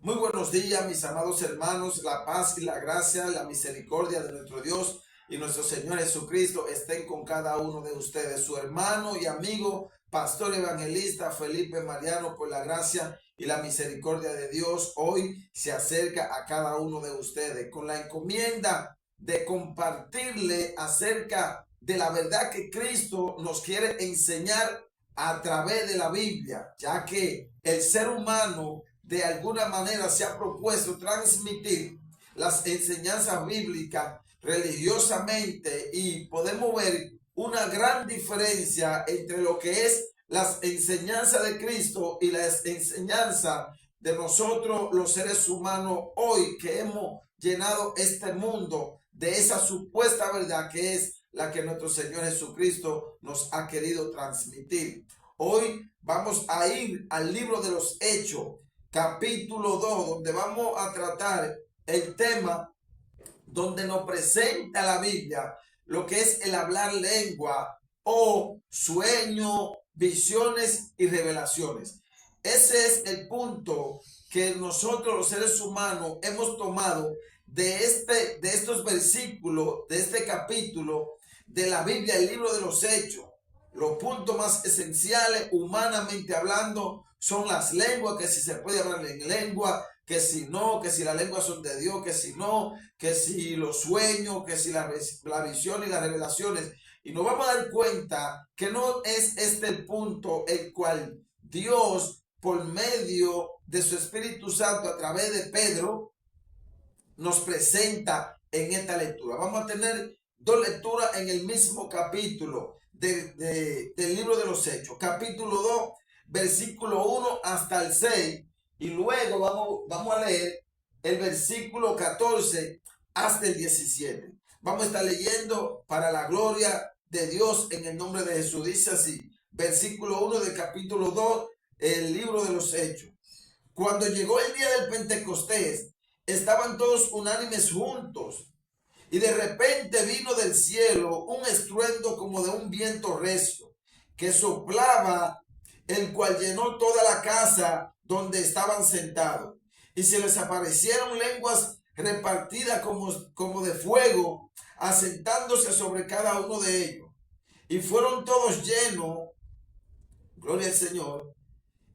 Muy buenos días, mis amados hermanos. La paz y la gracia, la misericordia de nuestro Dios y nuestro Señor Jesucristo estén con cada uno de ustedes. Su hermano y amigo, pastor evangelista Felipe Mariano, por la gracia y la misericordia de Dios, hoy se acerca a cada uno de ustedes con la encomienda de compartirle acerca de la verdad que Cristo nos quiere enseñar a través de la Biblia, ya que el ser humano de alguna manera se ha propuesto transmitir las enseñanzas bíblicas religiosamente, y podemos ver una gran diferencia entre lo que es las enseñanzas de Cristo y las enseñanzas de nosotros los seres humanos hoy, que hemos llenado este mundo de esa supuesta verdad que es la que nuestro Señor Jesucristo nos ha querido transmitir. Hoy vamos a ir al libro de los Hechos, capítulo 2, donde vamos a tratar el tema donde nos presenta la Biblia lo que es el hablar lengua o sueño, visiones y revelaciones. Ese es el punto que nosotros los seres humanos hemos tomado de estos versículos, de este capítulo de la Biblia, el libro de los Hechos. Los puntos más esenciales, humanamente hablando, son las lenguas, que si se puede hablar en lengua, que si no, que si las lenguas son de Dios, que si no, que si los sueños, que si la visión y las revelaciones. Y nos vamos a dar cuenta que no es este el punto el cual Dios, por medio de su Espíritu Santo, a través de Pedro, nos presenta en esta lectura. Vamos a tener dos lecturas en el mismo capítulo del libro de los Hechos. Capítulo 2, versículo 1 hasta el 6. Y luego vamos a leer el versículo 14 hasta el 17. Vamos a estar leyendo para la gloria de Dios en el nombre de Jesús. Dice así, versículo 1 del capítulo 2, el libro de los Hechos. Cuando llegó el día del Pentecostés, estaban todos unánimes juntos, y de repente vino del cielo un estruendo como de un viento recio, que soplaba, el cual llenó toda la casa donde estaban sentados. Y se les aparecieron lenguas repartidas como de fuego, asentándose sobre cada uno de ellos. Y fueron todos llenos, gloria al Señor,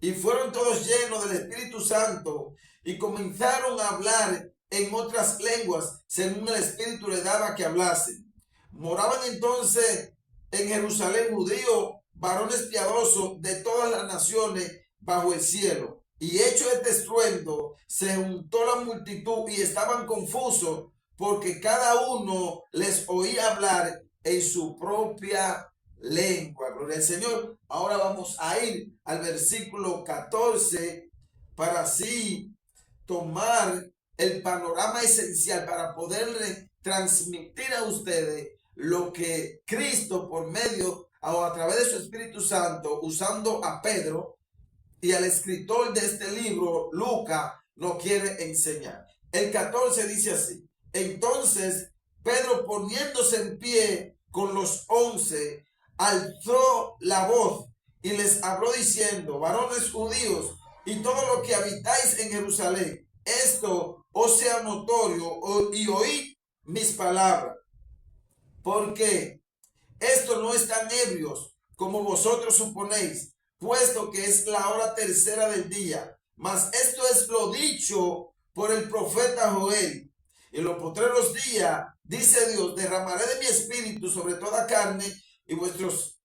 y fueron todos llenos del Espíritu Santo, y comenzaron a hablar en otras lenguas según el Espíritu le daba que hablasen. Moraban entonces en Jerusalén judíos, varones piadosos de todas las naciones bajo el cielo. Y hecho este estruendo, se juntó la multitud y estaban confusos, porque cada uno les oía hablar en su propia lengua. Gloria al Señor. Ahora vamos a ir al versículo 14 para así tomar el panorama esencial para poderle transmitir a ustedes lo que Cristo, por medio o a través de su Espíritu Santo, usando a Pedro y al escritor de este libro, Lucas, nos quiere enseñar. El 14 dice así: entonces Pedro, poniéndose en pie con los 11, alzó la voz y les habló diciendo: varones judíos y todos los que habitáis en Jerusalén, esto os sea notorio, y oíd mis palabras, porque esto no están ebrios como vosotros suponéis, puesto que es la hora tercera del día. Mas esto es lo dicho por el profeta Joel: en los postreros días, dice Dios, derramaré de mi espíritu sobre toda carne, y vuestros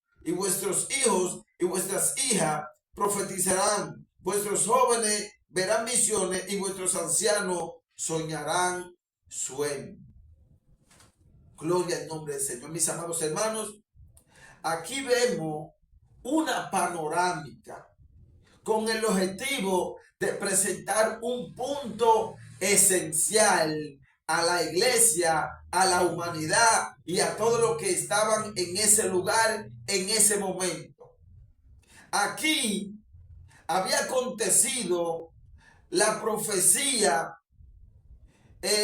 hijos y vuestras hijas profetizarán, vuestros jóvenes verán visiones, y vuestros ancianos soñarán sueños. Gloria al nombre del Señor. Mis amados hermanos, aquí vemos una panorámica con el objetivo de presentar un punto esencial a la iglesia, a la humanidad y a todos los que estaban en ese lugar en ese momento. Aquí había acontecido la profecía,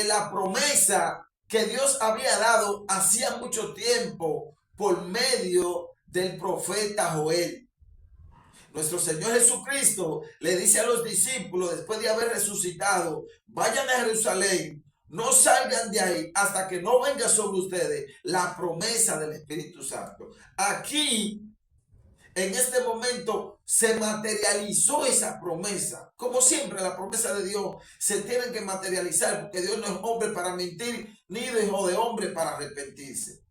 la promesa que Dios había dado hacía mucho tiempo por medio del profeta Joel. Nuestro Señor Jesucristo le dice a los discípulos, después de haber resucitado, vayan a Jerusalén, no salgan de ahí hasta que no venga sobre ustedes la promesa del Espíritu Santo. Aquí, en este momento, se materializó esa promesa. Como siempre, la promesa de Dios se tiene que materializar, porque Dios no es hombre para mentir, ni hijo de hombre para arrepentirse.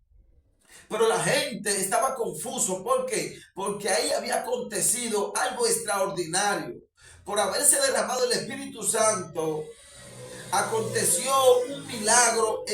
Pero la gente estaba confuso. ¿Por qué? Porque ahí había acontecido algo extraordinario. Por haberse derramado el Espíritu Santo, aconteció un milagro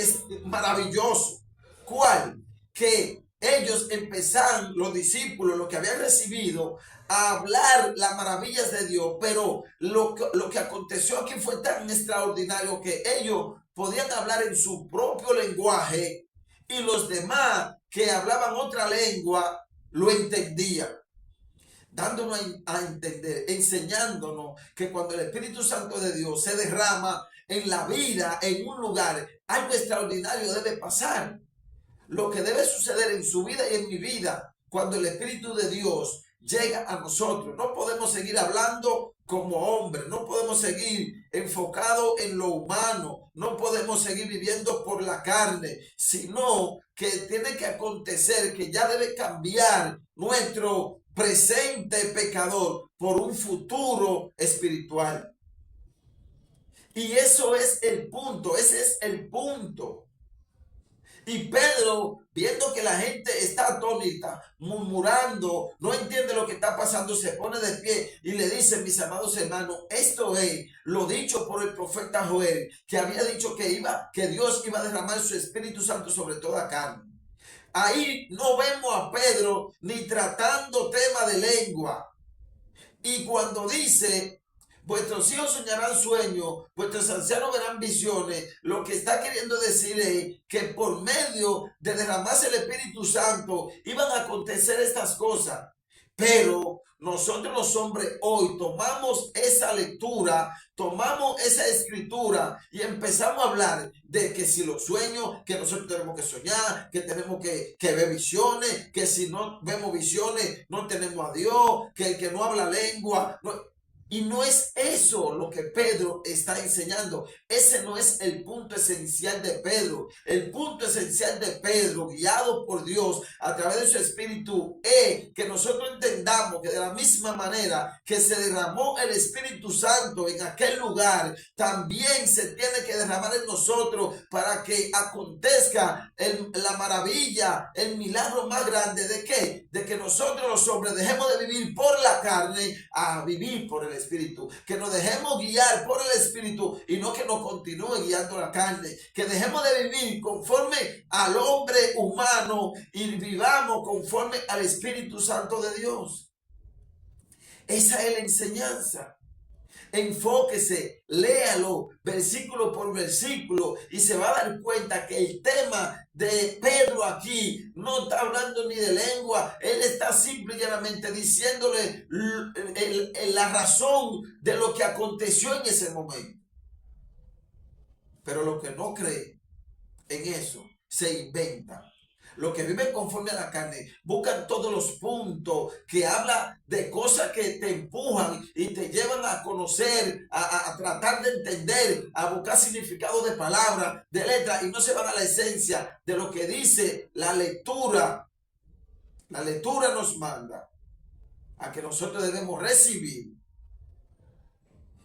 maravilloso. ¿Cuál? Que ellos empezaron, los discípulos, los que habían recibido, a hablar las maravillas de Dios. Pero lo que aconteció aquí fue tan extraordinario que ellos podían hablar en su propio lenguaje y los demás que hablaban otra lengua lo entendían, dándonos a entender, enseñándonos que cuando el Espíritu Santo de Dios se derrama en la vida, en un lugar, algo extraordinario debe pasar. Lo que debe suceder en su vida y en mi vida, cuando el Espíritu de Dios llega a nosotros. No podemos seguir hablando como hombres, no podemos seguir enfocados en lo humano, no podemos seguir viviendo por la carne, sino que tiene que acontecer, que ya debe cambiar nuestro presente pecador por un futuro espiritual. Y eso es el punto, ese es el punto. Y Pedro, viendo que la gente está atónita, murmurando, no entiende lo que está pasando, se pone de pie y le dice: mis amados hermanos, esto es lo dicho por el profeta Joel, que había dicho que Dios iba a derramar su Espíritu Santo sobre toda carne. Ahí no vemos a Pedro ni tratando tema de lengua. Y cuando dice: vuestros hijos soñarán sueños, vuestros ancianos verán visiones, lo que está queriendo decir es que por medio de derramarse el Espíritu Santo iban a acontecer estas cosas. Pero nosotros los hombres hoy tomamos esa lectura, tomamos esa escritura y empezamos a hablar de que si los sueños, que nosotros tenemos que soñar, que tenemos que ver visiones, que si no vemos visiones no tenemos a Dios, que el que no habla lengua no. Y no es eso lo que Pedro está enseñando. Ese no es el punto esencial de Pedro. El punto esencial de Pedro, guiado por Dios a través de su Espíritu, es que nosotros entendamos que de la misma manera que se derramó el Espíritu Santo en aquel lugar, también se tiene que derramar en nosotros para que acontezca la maravilla, el milagro más grande. ¿De qué? De que nosotros los hombres dejemos de vivir por la carne a vivir por el Espíritu, que nos dejemos guiar por el Espíritu y no que nos continúe guiando la carne, que dejemos de vivir conforme al hombre humano y vivamos conforme al Espíritu Santo de Dios. Esa es la enseñanza. Enfóquese, léalo versículo por versículo y se va a dar cuenta que el tema de Pedro aquí no está hablando ni de lengua. Él está simple y llanamente diciéndole la razón de lo que aconteció en ese momento. Pero los que no creen en eso se inventan. Los que viven conforme a la carne buscan todos los puntos que habla de cosas que te empujan y te llevan a conocer, a tratar de entender, a buscar significado de palabras, de letras, y no se van a la esencia de lo que dice la lectura. La lectura nos manda a que nosotros debemos recibir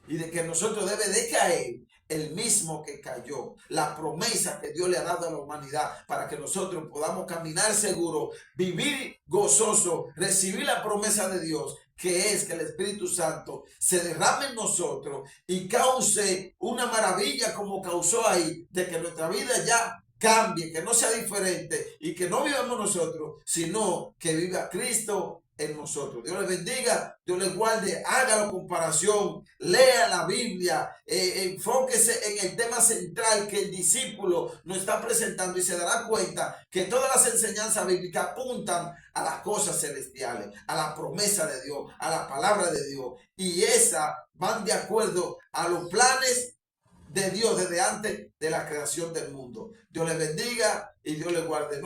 y de que nosotros debe de caer el mismo que cayó, la promesa que Dios le ha dado a la humanidad para que nosotros podamos caminar seguro, vivir gozoso, recibir la promesa de Dios, que es que el Espíritu Santo se derrame en nosotros y cause una maravilla como causó ahí, de que nuestra vida ya cambie, que no sea diferente y que no vivamos nosotros, sino que viva Cristo en nosotros. Dios les bendiga, Dios les guarde, haga la comparación, lea la Biblia, enfóquese en el tema central que el discípulo nos está presentando y se dará cuenta que todas las enseñanzas bíblicas apuntan a las cosas celestiales, a la promesa de Dios, a la palabra de Dios, y esas van de acuerdo a los planes de Dios desde antes de la creación del mundo. Dios les bendiga y Dios les guarde.